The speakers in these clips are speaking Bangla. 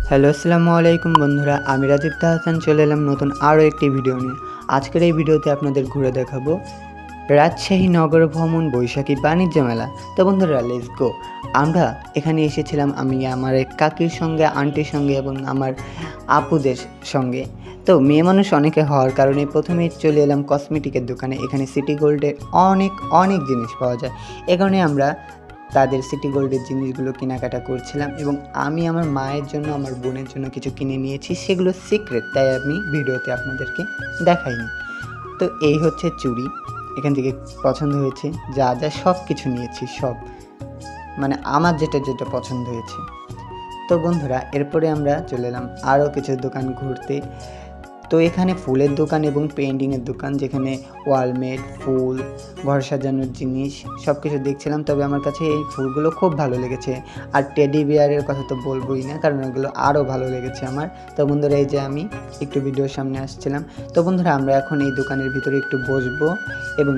হ্যালো আসসালামু আলাইকুম বন্ধুরা, আমি রাজীব হাসান চলে এলাম নতুন আরও একটি ভিডিও নিয়ে। আজকের এই ভিডিওতে আপনাদের ঘুরে দেখাবো রাজশাহী নগর ভ্রমণ বৈশাখী বাণিজ্য মেলা। তো বন্ধুরা, লেটস গো। আমরা এখানে এসেছিলাম আমি আমার এক কাকির সঙ্গে, আন্টির সঙ্গে এবং আমার আপুদের সঙ্গে। তো মেয়ে মানুষ অনেকে হওয়ার কারণে প্রথমেই চলে এলাম কসমেটিকের দোকানে। এখানে সিটি গোল্ডের অনেক জিনিস পাওয়া যায়। এ কারণে আমরা তাদের সিটি গোল্ডের জিনিসগুলো কেনাকাটা করছিলাম এবং আমি আমার মায়ের জন্য, আমার বোনের জন্য কিছু কিনে নিয়েছি। সেগুলো সিক্রেট, তাই আমি ভিডিওতে আপনাদেরকে দেখাইনি। তো এই হচ্ছে চুড়ি, এখান থেকে পছন্দ হয়েছে, যা সব কিছু নিয়েছি, সব মানে আমার যেটা পছন্দ হয়েছে। তো বন্ধুরা, এরপরে আমরা চলে এলাম আরও কিছু দোকান ঘুরতে। তো এখানে ফুলের দোকান এবং পেন্টিংয়ের দোকান, যেখানে ওয়ালমেট, ফুল, ঘর সাজানোর জিনিস সব কিছু দেখছিলাম। তবে আমার কাছে এই ফুলগুলো খুব ভালো লেগেছে, আর টেডি বিয়ারের কথা তো বলবোই না, কারণ এগুলো আরও ভালো লেগেছে আমার। তো বন্ধুরা, এই যে আমি একটু ভিডিওর সামনে আসছিলাম। তো বন্ধুরা, আমরা এখন এই দোকানের ভিতরে একটু বসবো এবং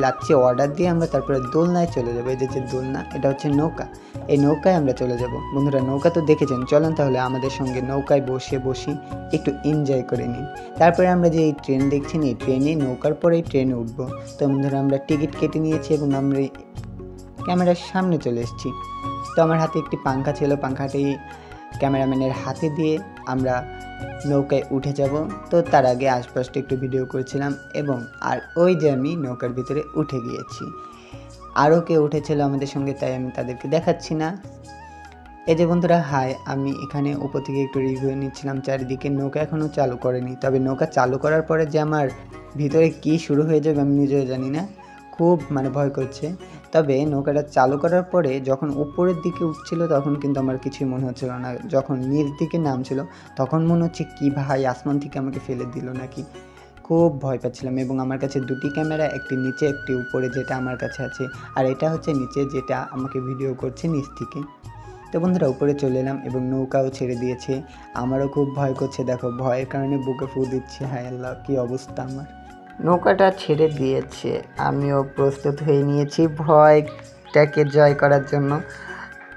লাচ্ছি অর্ডার দিয়ে আমরা তারপরে দোলনায় চলে যাবো। এই যে দোলনা, এটা হচ্ছে নৌকা, এই নৌকায় আমরা চলে যাব। বন্ধুরা, নৌকা তো দেখেছেন, চলেন তাহলে আমাদের সঙ্গে নৌকায় বসি একটু এনজয় করে নিই। তারপরে আমরা যে এই ট্রেন দেখছেন, এই ট্রেনে, নৌকার পরেই ট্রেনে উঠবো। তো বন্ধুরা, আমরা টিকিট কেটে নিয়েছি এবং আমরা ক্যামেরার সামনে চলে এসেছি। তো আমার হাতে একটি পাংখা ছিল, পাংখাটি ক্যামেরাম্যানের হাতে দিয়ে আমরা নৌকায় উঠে যাব। তো তার আগে আশপাশটা একটু ভিডিও করছিলাম এবং ওই যে আমি নৌকার ভিতরে উঠে গিয়েছি। আরও কেউ উঠেছিল আমাদের সঙ্গে, তাই আমি তাদেরকে দেখাচ্ছি না। এই যে বন্ধুরা, হাই, আমি এখানে উপর থেকে একটু রিভিউ নিচ্ছিলাম চারিদিকে। নৌকা এখনও চালু করেনি, তবে নৌকা চালু করার পরে যে আমার ভিতরে কি শুরু হয়ে যাবে আমি নিজেও জানি না, খুব ভয় করছে। তবে নৌকাটা চালু করার পরে যখন উপরের দিকে উঠছিল তখন কিন্তু আমার কিছুই মনে হচ্ছিল না। যখন নিচ দিকে নামছিল তখন মনে হচ্ছে কি ভাই, আসমান থেকে আমাকে ফেলে দিল নাকি। খুব ভয় পাচ্ছিলাম এবং আমার কাছে দুটি ক্যামেরা, একটি নিচে একটি উপরে, যেটা আমার কাছে আছে, আর এটা হচ্ছে নিচে, যেটা আমাকে ভিডিও করছে নিচ থেকে। তো বন্ধুরা, উপরে চলে এলাম এবং নৌকাও ছেড়ে দিয়েছে। আমারও খুব ভয় করছে, দেখো ভয়ের কারণে বুকে ফু দিচ্ছে। হায় আল্লাহ, কী অবস্থা আমার। নৌকাটা ছেড়ে দিয়েছে, আমিও প্রস্তুত হয়ে নিয়েছি ভয়টাকে জয় করার জন্য।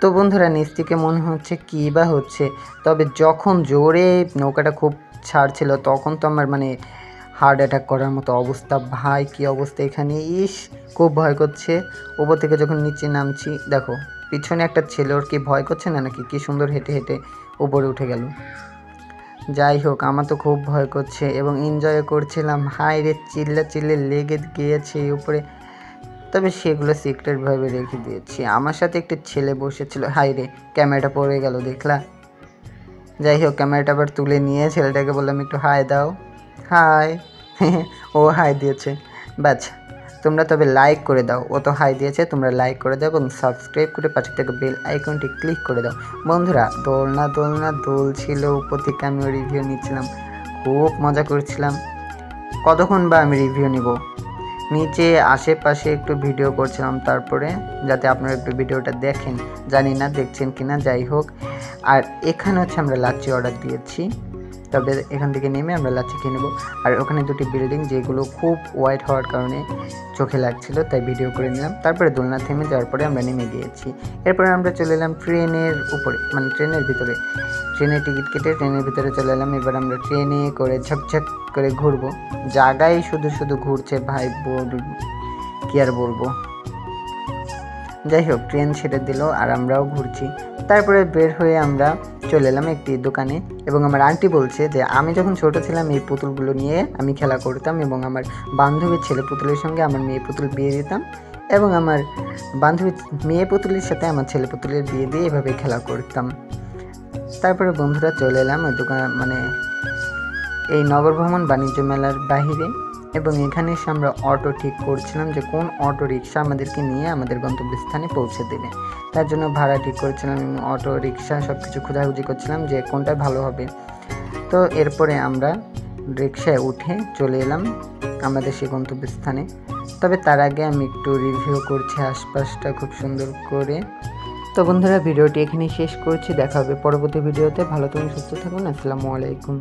তো বন্ধুরা, নিচ থেকে মনে হচ্ছে কী বা হচ্ছে, তবে যখন জোরে নৌকাটা খুব ছাড়ছিল তখন তো আমার হার্ট অ্যাটাক করার মতো অবস্থা। ভাই কী অবস্থা এখানে, খুব ভয় করছে। উপর থেকে যখন নিচে নামছি, দেখো পিছনে একটা ছেলে, ওর কি ভয় করছে না নাকি, কি সুন্দর হেঁটে হেঁটে উপরে উঠে গেল। যাই হোক, আমার তো খুব ভয় করছে এবং এনজয় করছিলাম। হাই রে, চিল্লে লেগে গিয়েছে উপরে, তবে সেগুলো সিক্রেটভাবে রেখে দিয়েছি। আমার সাথে একটা ছেলে বসেছিল। হাই রে, ক্যামেরাটা পড়ে গেল, দেখলা। যাই হোক, ক্যামেরাটা আবার তুলে নিয়ে ছেলেটাকে বললাম একটু হাই দাও। হাই ও হাই দিয়েছে। বাস, তোমরা তবে লাইক করে দাও। ও তো হাই দিয়েছে, তোমরা লাইক করে দাও এবং সাবস্ক্রাইব করে পাশে থেকে বেল আইকনটি ক্লিক করে দাও। বন্ধুরা, দোলনা দোল ছিল, উপর থেকে আমিও রিভিউ নিচ্ছিলাম, খুব মজা করছিলাম। কতক্ষণ বা আমি রিভিউ নিব, নিচে আশেপাশে একটু ভিডিও করছিলাম তারপরে, যাতে আপনারা একটু ভিডিওটা দেখেন। জানি না দেখছেন কিনা, যাই হোক। আর এখানে হচ্ছে আমরা লাচ্ছি অর্ডার দিয়েছি, তবে এখান থেকে নেমে আমরা লাচ্ছি খেয়ে নেবো। আর ওখানে দুটি বিল্ডিং, যেগুলো খুব হোয়াইট হওয়ার কারণে চোখে লাগছিল, তাই ভিডিও করে নিলাম। তারপরে দোলনা থেমে যাওয়ার পরে আমরা নেমে গিয়েছি। এরপরে আমরা চলে এলাম ট্রেনের উপরে, ট্রেনের ভিতরে। ট্রেনের টিকিট কেটে ট্রেনের ভিতরে চলে এলাম। এবার আমরা ট্রেনে করে ঝকঝক করে ঘুরবো। জায়গায় শুধু ঘুরছে ভাই, কি আর বলবো। যাই হোক, ট্রেন ছেড়ে দিল আর আমরাও ঘুরছি। তারপরে বের হয়ে আমরা চলে এলাম একটি দোকানে এবং আমার আন্টি বলছে যে আমি যখন ছোট ছিলাম এই পুতুলগুলো নিয়ে আমি খেলা করতাম এবং আমার বান্ধবীর ছেলে পুতুলের সঙ্গে আমার মেয়ে পুতুল বিয়ে দিতাম এবং আমার বান্ধবীর মেয়ে পুতুলের সাথে আমার ছেলে পুতুলের বিয়ে দিয়ে এভাবে খেলা করতাম। তারপরে বন্ধুরা চলে এলাম ওই দোকান, এই নগর ভ্রমণ বাণিজ্য মেলার বাহিরে, এবং এখানে এসে আমরা অটো ঠিক করছিলাম যে কোন অটো রিক্সা আমাদেরকে নিয়ে আমাদের গন্তব্যস্থানে পৌঁছে দেবে। তার জন্য ভাড়া ঠিক করছিলাম এবং অটো রিক্সা সব কিছু খোঁজাখুঁজি করছিলাম যে কোনটা ভালো হবে। তো এরপরে আমরা রিক্সায় উঠে চলে এলাম আমাদের সেই গন্তব্যস্থানে। তবে তার আগে আমি একটু রিভিউ করছি আশপাশটা খুব সুন্দর করে। তো বন্ধুরা, ভিডিওটি এখানেই শেষ করছি, দেখা হবে পরবর্তী ভিডিওতে। ভালো থাকুন, সুস্থ থাকুন, আসসালামু আলাইকুম।